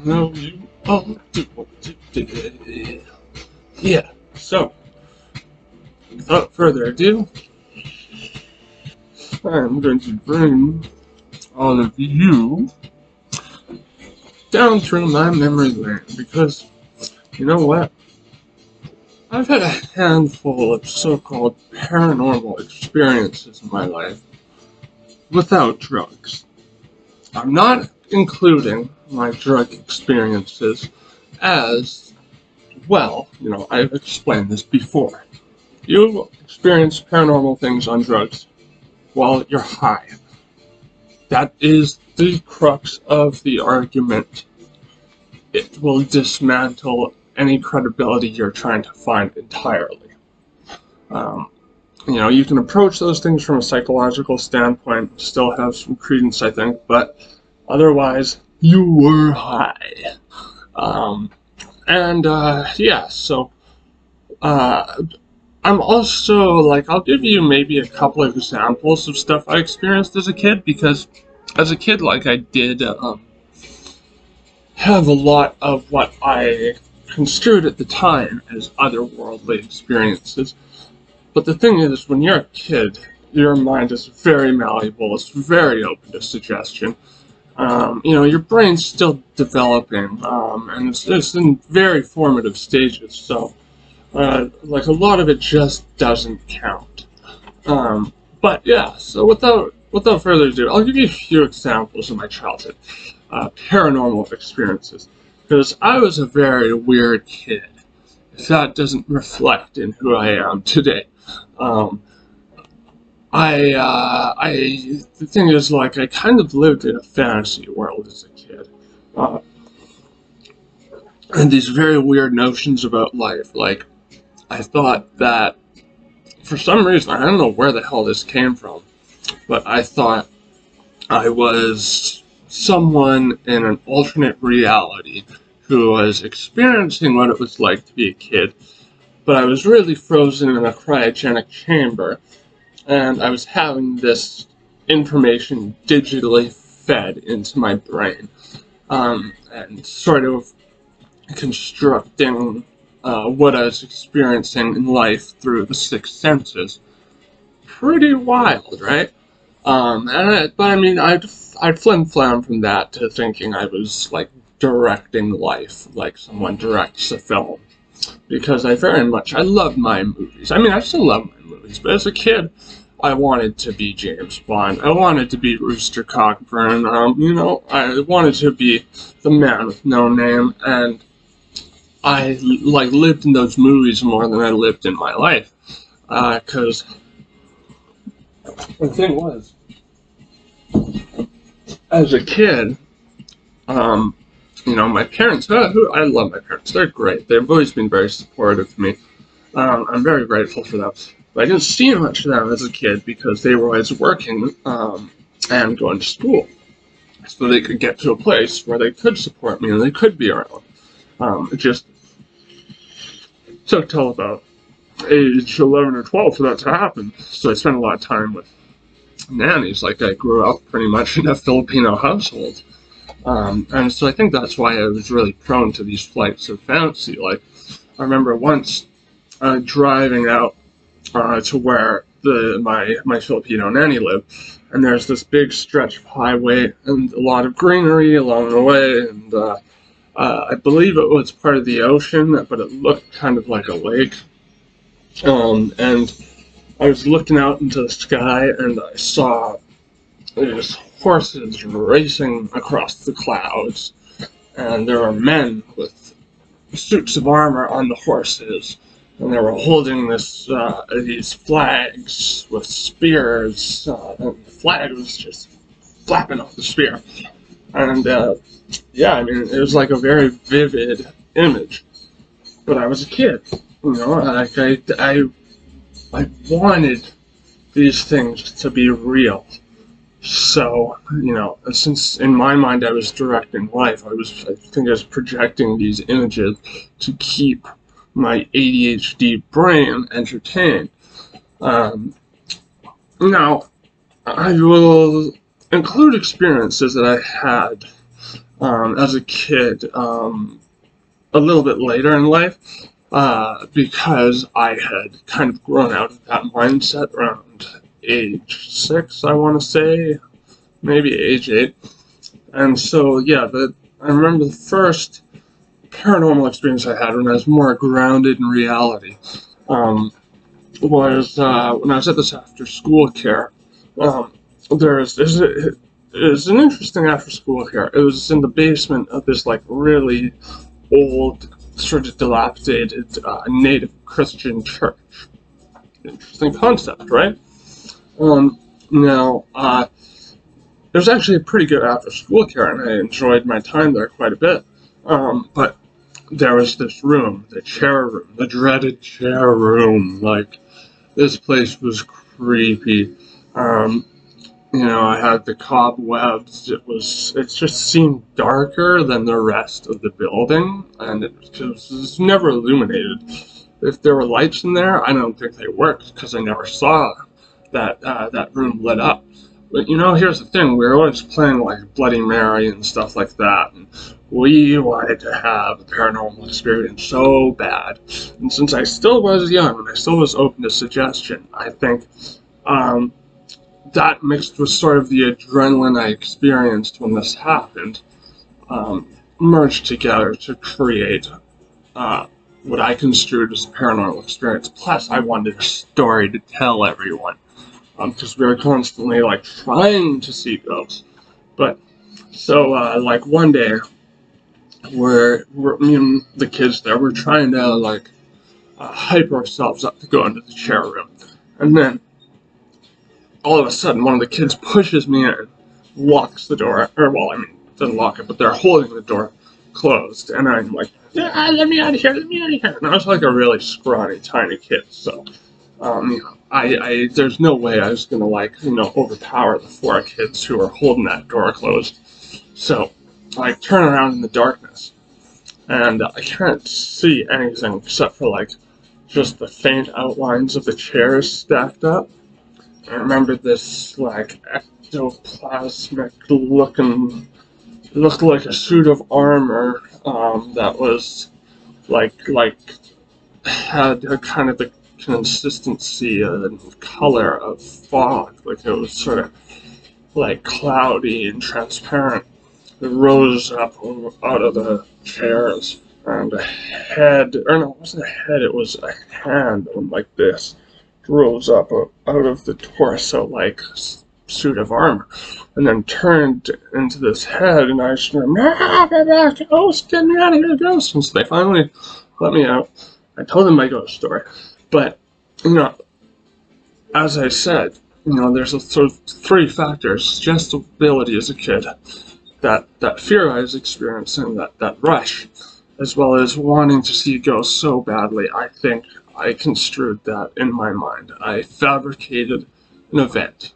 know you all do today. Yeah, so, without further ado, I'm going to bring all of you down through my memory lane because, you know what? I've had a handful of so-called paranormal experiences in my life without drugs. I'm not including my drug experiences as, well, I've explained this before. You experience paranormal things on drugs while you're high. That is the crux of the argument. It will dismantle any credibility you're trying to find entirely. You can approach those things from a psychological standpoint, still have some credence, I think, but otherwise, you were high. Yeah, so, I'm also, I'll give you maybe a couple of examples of stuff I experienced as a kid, because as a kid, I did, have a lot of what I construed at the time as otherworldly experiences. But the thing is, when you're a kid, your mind is very malleable, it's very open to suggestion. Your brain's still developing, and it's in very formative stages, so, a lot of it just doesn't count. But yeah, so without further ado, I'll give you a few examples of my childhood paranormal experiences, because I was a very weird kid. If that doesn't reflect in who I am today. The thing is, I kind of lived in a fantasy world as a kid. And these very weird notions about life. I thought that, for some reason, I don't know where the hell this came from, but I thought I was someone in an alternate reality who was experiencing what it was like to be a kid, but I was really frozen in a cryogenic chamber, and I was having this information digitally fed into my brain, and sort of constructing what I was experiencing in life through the six senses. Pretty wild, right? I'd flim-flam from that to thinking I was, directing life, like someone directs a film. Because I loved my movies. I still love my movies, but as a kid, I wanted to be James Bond. I wanted to be Rooster Cogburn. I wanted to be the man with no name, and I, lived in those movies more than I lived in my life. Because the thing was, as a kid, my parents, I love my parents, they're great, they've always been very supportive of me, I'm very grateful for them, but I didn't see much of them as a kid because they were always working, and going to school, so they could get to a place where they could support me and they could be around. It just took till about age 11 or 12 for that to happen, so I spent a lot of time with nannies. I grew up pretty much in a Filipino household. And so I think that's why I was really prone to these flights of fantasy. I remember once driving out to where my Filipino nanny lived, and there's this big stretch of highway and a lot of greenery along the way, and I believe it was part of the ocean, but it looked kind of like a lake. And I was looking out into the sky, and I saw these horses racing across the clouds, and there were men with suits of armor on the horses, and they were holding these flags with spears, and the flag was just flapping off the spear. And it was a very vivid image. But I was a kid, I wanted these things to be real. So, since in my mind I was directing life, I think I was projecting these images to keep my ADHD brain entertained. Now, I will include experiences that I had as a kid, a little bit later in life, because I had kind of grown out of that mindset around age 6, I want to say, maybe age 8. And so, yeah, I remember the first paranormal experience I had when I was more grounded in reality, um, was when I was at this after-school care. It was an interesting after-school care. It was in the basement of this like really old, sort of dilapidated native Christian church. Interesting concept, right? Now, it was actually a pretty good after-school care, and I enjoyed my time there quite a bit. But there was this room, the chair room, the dreaded chair room. Like, this place was creepy. Um, I had the cobwebs. It just seemed darker than the rest of the building, and it was never illuminated. If there were lights in there, I don't think they worked because I never saw that room lit up. But here's the thing: we were always playing like Bloody Mary and stuff like that, and we wanted to have a paranormal experience so bad. And since I still was young and I still was open to suggestion, I think that mixed with sort of the adrenaline I experienced when this happened, merged together to create what I construed as a paranormal experience. Plus, I wanted a story to tell everyone, because we were constantly like trying to see ghosts. But so like one day, me and the kids there were trying to like hype ourselves up to go into the chair room, and then all of a sudden, one of the kids pushes me in, locks the door, or well, I mean, doesn't lock it, but they're holding the door closed, and I'm like, yeah, let me out of here, let me out of here. And I was like a really scrawny, tiny kid, so, there's no way I was gonna like, overpower the 4 kids who are holding that door closed. So, I turn around in the darkness, and I can't see anything except for like, just the faint outlines of the chairs stacked up. I remember this like ectoplasmic looking, looked like a suit of armor that was like had a kind of the consistency and color of fog, like it was sort of like cloudy and transparent. It rose up out of the chairs, and a head, or no, it wasn't a head, it was a hand like this. Rose up out of the torso like suit of armor, and then turned into this head, and I screamed, ghost, get me out of here, ghost. And so they finally let me out. I told them my ghost story. But, as I said, there's a sort of 3 factors: suggestibility as a kid, that fear I was experiencing, that rush, as well as wanting to see ghosts so badly. I think I construed that in my mind. I fabricated an event.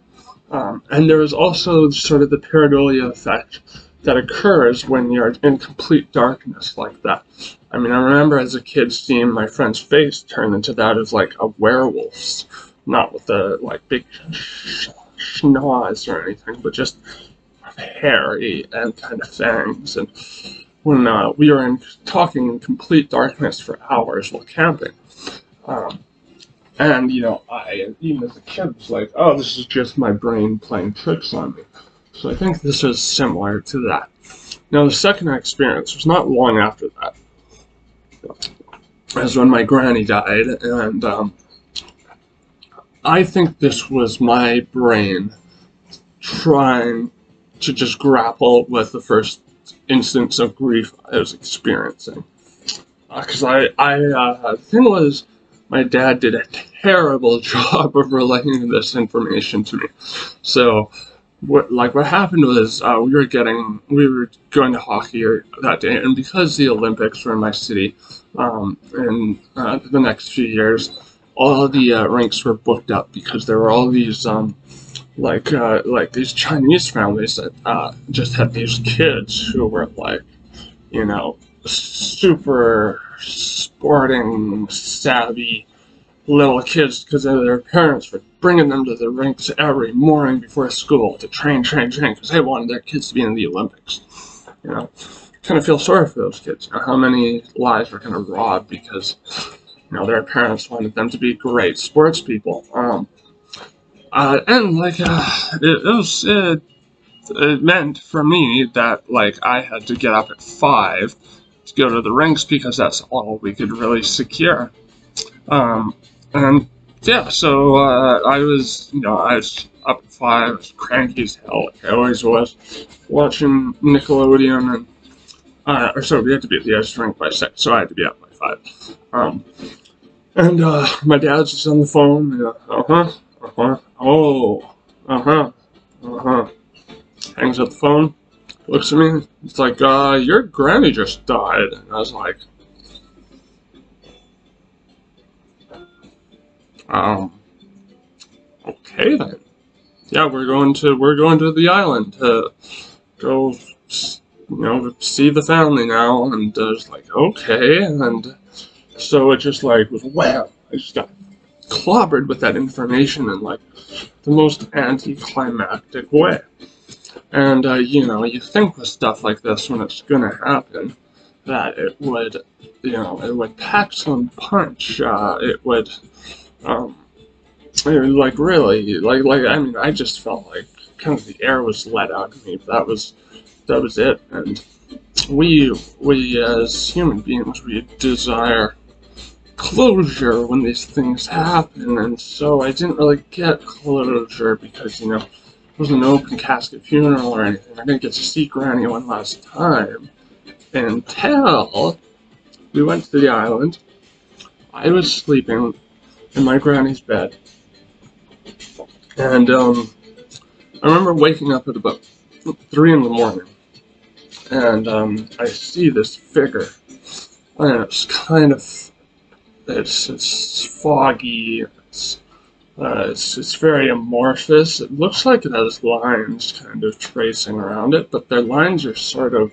And there is also sort of the pareidolia effect that occurs when you're in complete darkness like that. I mean, I remember as a kid seeing my friend's face turn into that of like a werewolf's, not with the like big schnoz or anything, but just hairy and kind of fangs. And when we were talking in complete darkness for hours while camping, and, I, even as a kid, was like, oh, this is just my brain playing tricks on me. So I think this is similar to that. Now, the second experience was not long after that. As when my granny died, and I think this was my brain trying to just grapple with the first instance of grief I was experiencing. Because the thing was, my dad did a terrible job of relaying this information to me. So, what happened was, we were going to hockey that day, and because the Olympics were in my city, in the next few years, all the rinks were booked up because there were all these these Chinese families that just had these kids who were like, super sporting, savvy little kids, because their parents were bringing them to the rinks every morning before school to train, because they wanted their kids to be in the Olympics. you know, kind of feel sorry for those kids. You know, how many lives were kind of robbed because, you know, their parents wanted them to be great sports people. And like, it meant for me that like I had to get up at 5 to go to the rinks because that's all we could really secure. And yeah, so I was up at 5, I was cranky as hell, like I always was, watching Nickelodeon, and or so we had to be at the ice rink by 6, so I had to be up by 5. And my dad's just on the phone, hangs up the phone, looks at me, it's like, your granny just died, and I was like, okay then. Yeah, we're going to the island to go, see the family now, and I was like, okay, and so it just like was wham. I just got clobbered with that information in like the most anticlimactic way. And you think with stuff like this when it's gonna happen, that it would, it would pack some punch. It would, like really, like I mean, I just felt like kind of the air was let out of me. That was it. And we as human beings, we desire closure when these things happen, and so I didn't really get closure because, it was an open casket funeral or anything. I didn't get to see Granny one last time until we went to the island. I was sleeping in my granny's bed, and I remember waking up at about 3 in the morning, and I see this figure, and it's foggy, it's very amorphous. It looks like it has lines kind of tracing around it, but their lines are sort of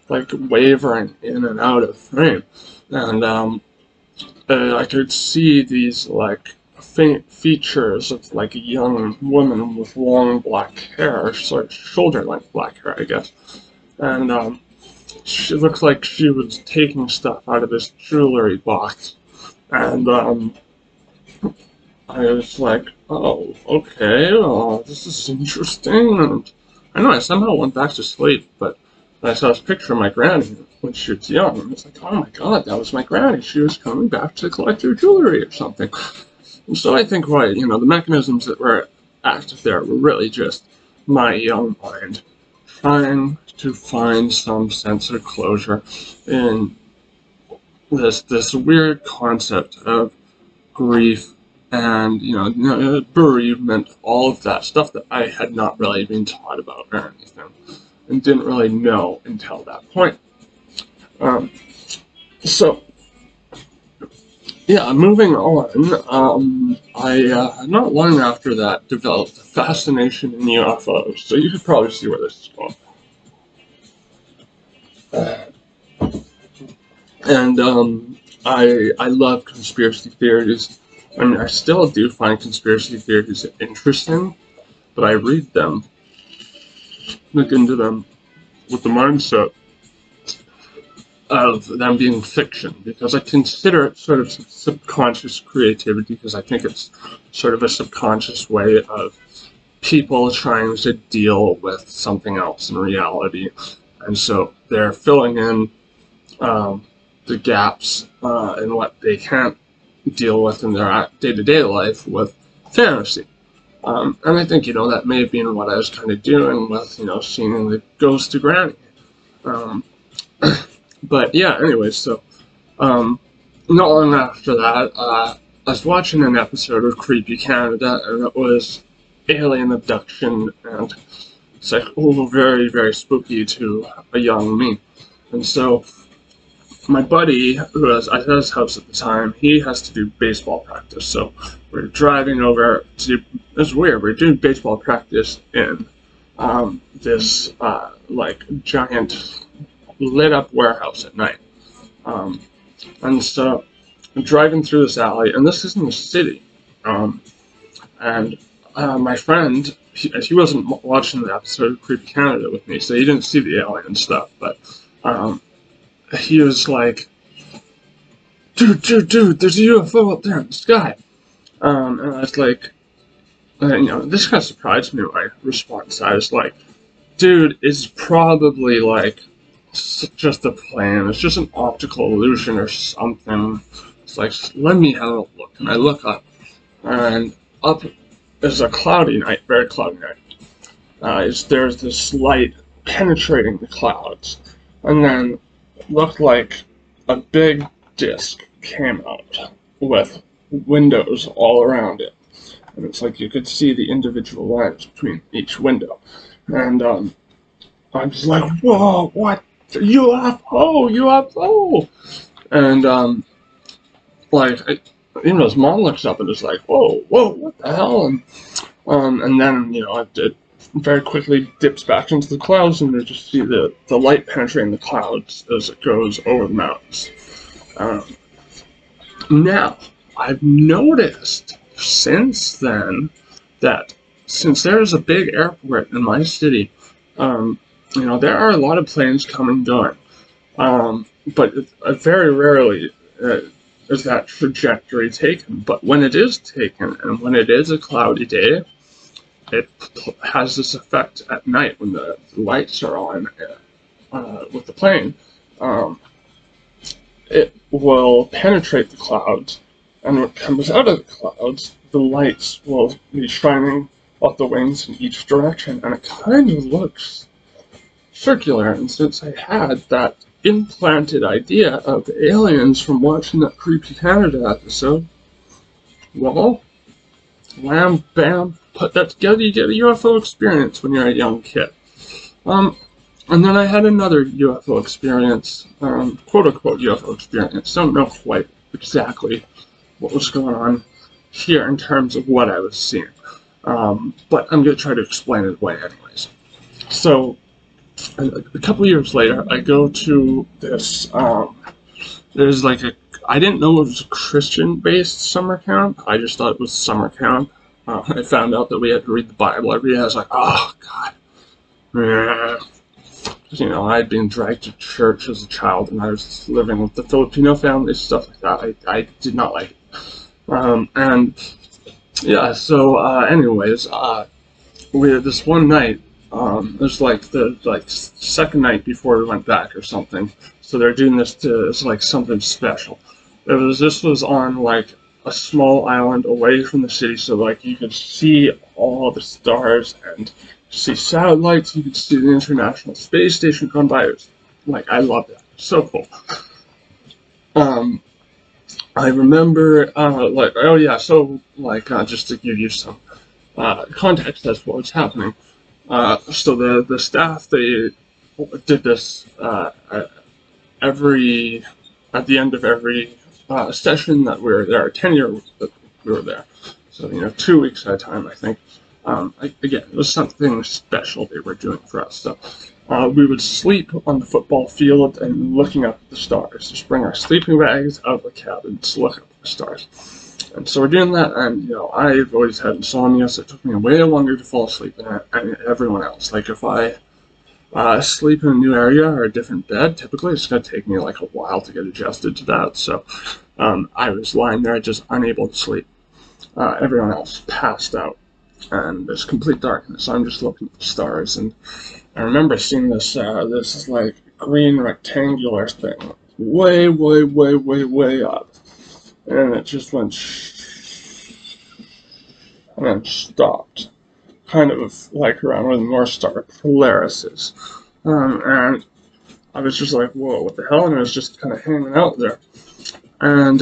like wavering in and out of frame. And I could see these like faint features of like a young woman with long black hair, sort of shoulder-length black hair, I guess. And she looked like she was taking stuff out of this jewelry box. And I was like, oh, okay, well, this is interesting. And I know I somehow went back to sleep, but I saw this picture of my granny when she was young, and it's like, oh my god, that was my granny. She was coming back to collect her jewelry or something. And so I think, the mechanisms that were active there were really just my young mind trying to find some sense of closure in this weird concept of grief and bereavement, all of that stuff that I had not really been taught about or anything, and didn't really know until that point. So yeah, moving on. I not long after that developed a fascination in UFOs. So you could probably see where this is going. And I love conspiracy theories. I mean, I still do find conspiracy theories interesting, but I read them, look into them with the mindset of them being fiction, because I consider it sort of subconscious creativity, because I think it's sort of a subconscious way of people trying to deal with something else in reality, and so they're filling in the gaps in what they can't deal with in their day-to-day life with fantasy. And I think, that may have been what I was kind of doing with, seeing the ghost of Granny. But yeah, anyway, so not long after that, I was watching an episode of Creepy Canada, and it was alien abduction, and it's like, oh, very, very spooky to a young me. And so my buddy, who was at his house at the time, he has to do baseball practice. So we're driving over to, it's weird, we're doing baseball practice in this like giant lit up warehouse at night. And so I'm driving through this alley, and this is in the city. And my friend, he wasn't watching the episode of Creepy Canada with me, so he didn't see the alien stuff, but he was like, dude, there's a UFO up there in the sky. And I was like, this kind of surprised me, my response. I was like, dude, it's probably like just a plane. It's just an optical illusion or something. It's like, let me have a look. And I look up, and up is a cloudy night, very cloudy night. There's this light penetrating the clouds, and then it looked like a big disc came out with windows all around it. And it's like you could see the individual lines between each window. And I was like, whoa, what? UFO! And his mom looks up and is like, whoa, what the hell? And then, it very quickly dips back into the clouds, and you just see the light penetrating the clouds as it goes over the mountains. Now, I've noticed since then that since there's a big airport in my city, there are a lot of planes coming and going, but very rarely is that trajectory taken. But when it is taken, and when it is a cloudy day, it has this effect at night when the lights are on with the plane. It will penetrate the clouds, and when it comes out of the clouds, the lights will be shining off the wings in each direction, and it kind of looks circular. And since I had that implanted idea of aliens from watching that Creepy Canada episode, well, wham, bam, put that together, you get a UFO experience when you're a young kid. And then I had another UFO experience, quote-unquote UFO experience. Don't know quite exactly what was going on here in terms of what I was seeing. But I'm going to try to explain it away anyways. So, a couple years later, I go to this, there's like I didn't know it was a Christian-based summer camp. I just thought it was summer camp. I found out that we had to read the Bible every day. I was like, oh, God. Yeah. I'd been dragged to church as a child, and I was living with the Filipino family, stuff like that. I did not like it. Anyways, we had this one night, it was like the second night before we went back or something, so they're doing this it's like something special. This was on like a small island away from the city, so like you could see all the stars and see satellites, you could see the International Space Station come by. It was, like, I loved it. So cool. I remember, just to give you some context as to what was happening. So the staff, they did this at the end of every session that we were there, 10-year that we were there. So, 2 weeks at a time, I think. Again, it was something special they were doing for us. So we would sleep on the football field and looking up at the stars. Just bring our sleeping bags out of the cabin to look up at the stars. And so we're doing that, and I've always had insomnia, so it took me way longer to fall asleep than everyone else. Like if I sleep in a new area or a different bed, typically it's going to take me like a while to get adjusted to that. So I was lying there just unable to sleep. Everyone else passed out. And there's complete darkness. I'm just looking at the stars, and I remember seeing this like green rectangular thing, way up, and it just went and then stopped, kind of like around where the North Star Polaris is, and I was just like, whoa, what the hell? And it was just kind of hanging out there, and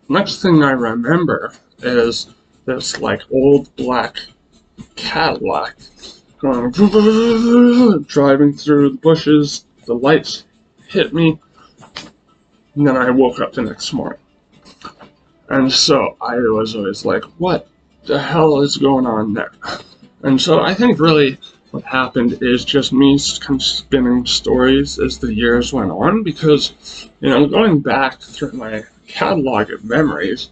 next thing I remember is this like old black Cadillac going driving through the bushes. The lights hit me, and then I woke up the next morning. And so I was always like, what the hell is going on there? And so I think really what happened is just me kind of spinning stories as the years went on, because going back through my catalog of memories,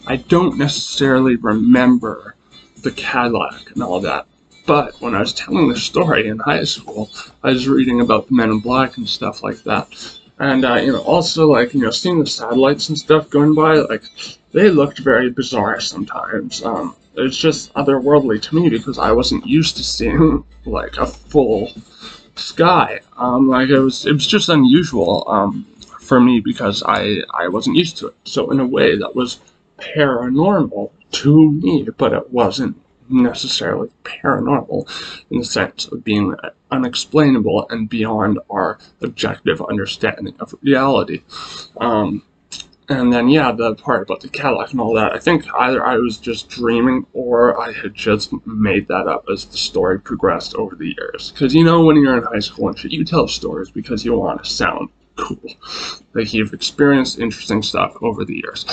I don't necessarily remember the Cadillac and all that. But when I was telling the story in high school, I was reading about the Men in Black and stuff like that. And, also, like, seeing the satellites and stuff going by, like, they looked very bizarre sometimes. It was just otherworldly to me because I wasn't used to seeing, like, a full sky. Like, it was just unusual, for me because I wasn't used to it. So in a way, that was paranormal to me, but it wasn't necessarily paranormal in the sense of being unexplainable and beyond our objective understanding of reality. And then, yeah, the part about the Cadillac and all that, I think either I was just dreaming or I had just made that up as the story progressed over the years. Because, when you're in high school and shit, you tell stories because you want to sound cool. Like you've experienced interesting stuff over the years.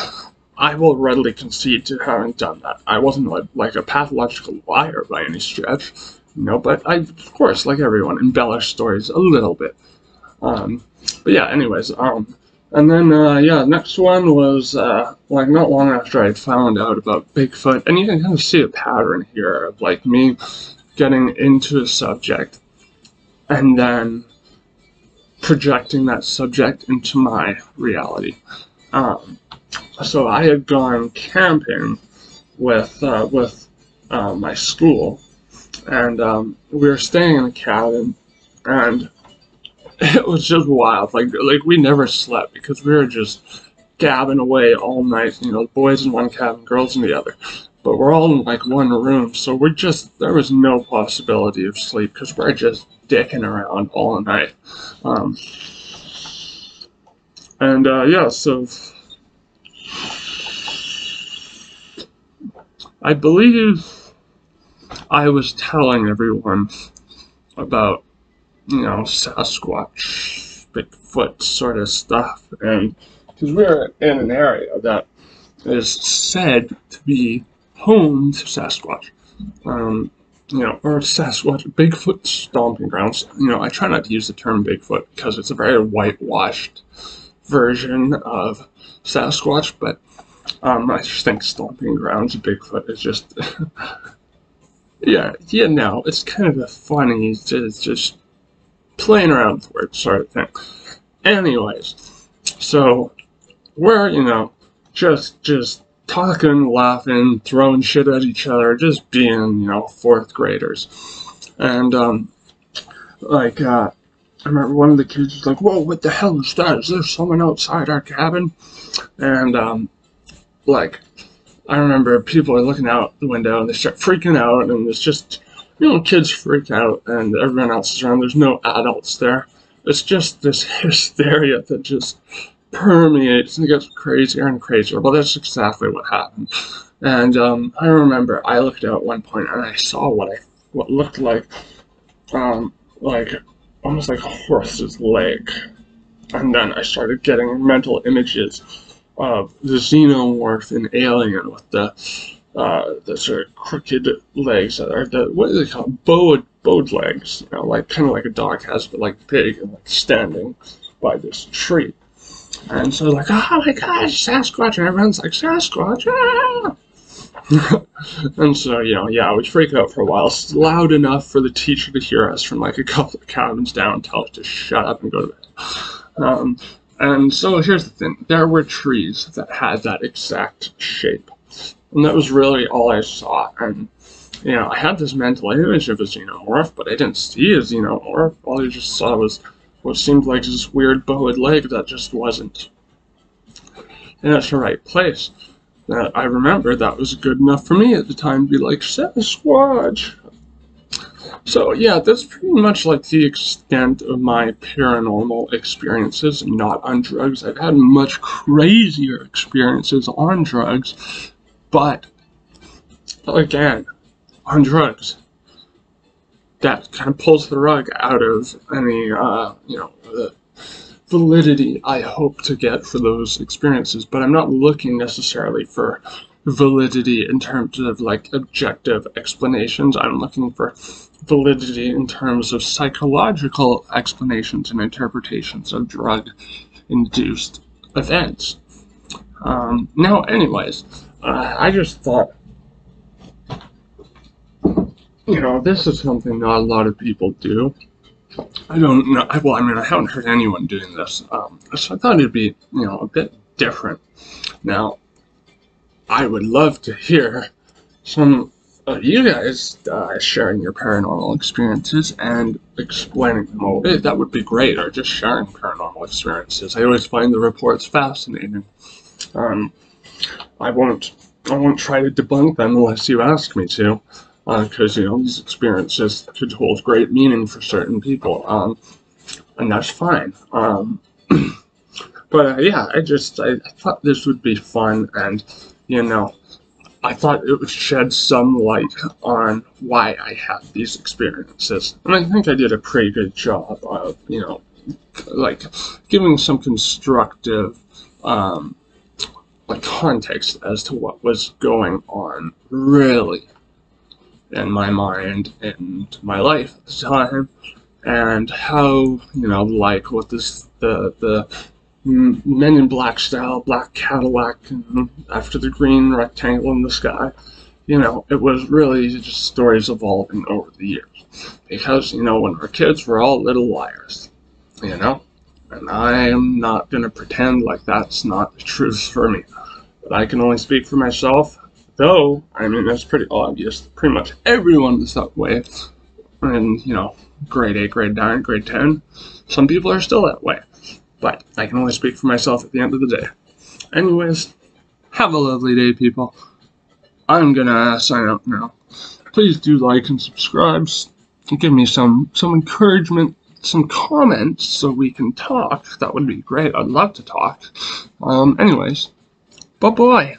I will readily concede to having done that. I wasn't like a pathological liar by any stretch, but I, of course, like everyone, embellish stories a little bit. But yeah, anyways, and then, next one was, like, not long after I found out about Bigfoot, and you can kind of see a pattern here of, like, me getting into a subject, and then projecting that subject into my reality. So I had gone camping with my school, and we were staying in a cabin, and it was just wild. Like we never slept because we were just gabbing away all night. Boys in one cabin, girls in the other. But we're all in like one room, so there was no possibility of sleep because we're just dicking around all night. So I believe I was telling everyone about, Sasquatch, Bigfoot sort of stuff, and because we're in an area that is said to be home to Sasquatch, or Sasquatch, Bigfoot stomping grounds. I try not to use the term Bigfoot because it's a very whitewashed version of Sasquatch, but I just think stomping grounds of Bigfoot is just, it's kind of a funny, just playing around with words sort of thing. Anyways, so we're, just talking, laughing, throwing shit at each other, just being, fourth graders. And, I remember one of the kids was like, "Whoa, what the hell is that? Is there someone outside our cabin?" And, I remember people are looking out the window and they start freaking out, and it's just, kids freak out and everyone else is around. There's no adults there. It's just this hysteria that just permeates and gets crazier and crazier. Well, that's exactly what happened. And I remember I looked out at one point and I saw what looked like almost like a horse's leg. And then I started getting mental images of the xenomorph in Alien with the sort of crooked legs that are what do they call it? Bowed legs, kind of like a dog has, but like big and like standing by this tree. And so like, oh my gosh, Sasquatch, and everyone's like, Sasquatch, ah! And so, we freak out for a while. It's loud enough for the teacher to hear us from like a couple of cabins down, tell us to shut up and go to bed. And so here's the thing, there were trees that had that exact shape. And that was really all I saw. And, I had this mental image of a xenomorph, but I didn't see a xenomorph. All I just saw was what seemed like this weird bowed leg that just wasn't in its right place. That I remember that was good enough for me at the time to be like, Sasquatch! So yeah, that's pretty much like the extent of my paranormal experiences, not on drugs. I've had much crazier experiences on drugs, but again, on drugs, that kind of pulls the rug out of any, the validity I hope to get for those experiences. But I'm not looking necessarily for validity in terms of like objective explanations. I'm looking for validity in terms of psychological explanations and interpretations of drug-induced events. Now, anyways, I just thought you know, this is something not a lot of people do. I don't know. Well, I mean, I haven't heard anyone doing this, so I thought it'd be, you know, a bit different. Now, I would love to hear some of you guys sharing your paranormal experiences and explaining them away. That would be great, or just sharing paranormal experiences. I always find the reports fascinating. Um, I won't try to debunk them unless you ask me to, because you know these experiences could hold great meaning for certain people, and that's fine. But yeah, I thought this would be fun, and you know, I thought it would shed some light on why I had these experiences, and I think I did a pretty good job of, you know, like giving some constructive, like context as to what was going on really in my mind and my life at the time, and how, you know, like what this the Men in Black style, black Cadillac, and after the green rectangle in the sky. You know, it was really just stories evolving over the years. Because, you know, when we're kids, we're all little liars. You know? And I am not going to pretend like that's not the truth for me. But I can only speak for myself. Though, I mean, it's pretty obvious. Pretty much everyone is that way. And, you know, grade 8, grade 9, grade 10. Some people are still that way. But I can only speak for myself at the end of the day. Anyways, have a lovely day, people. I'm gonna sign out now. Please do like and subscribe. Give me some encouragement, some comments so we can talk. That would be great. I'd love to talk. Anyways, bye-bye.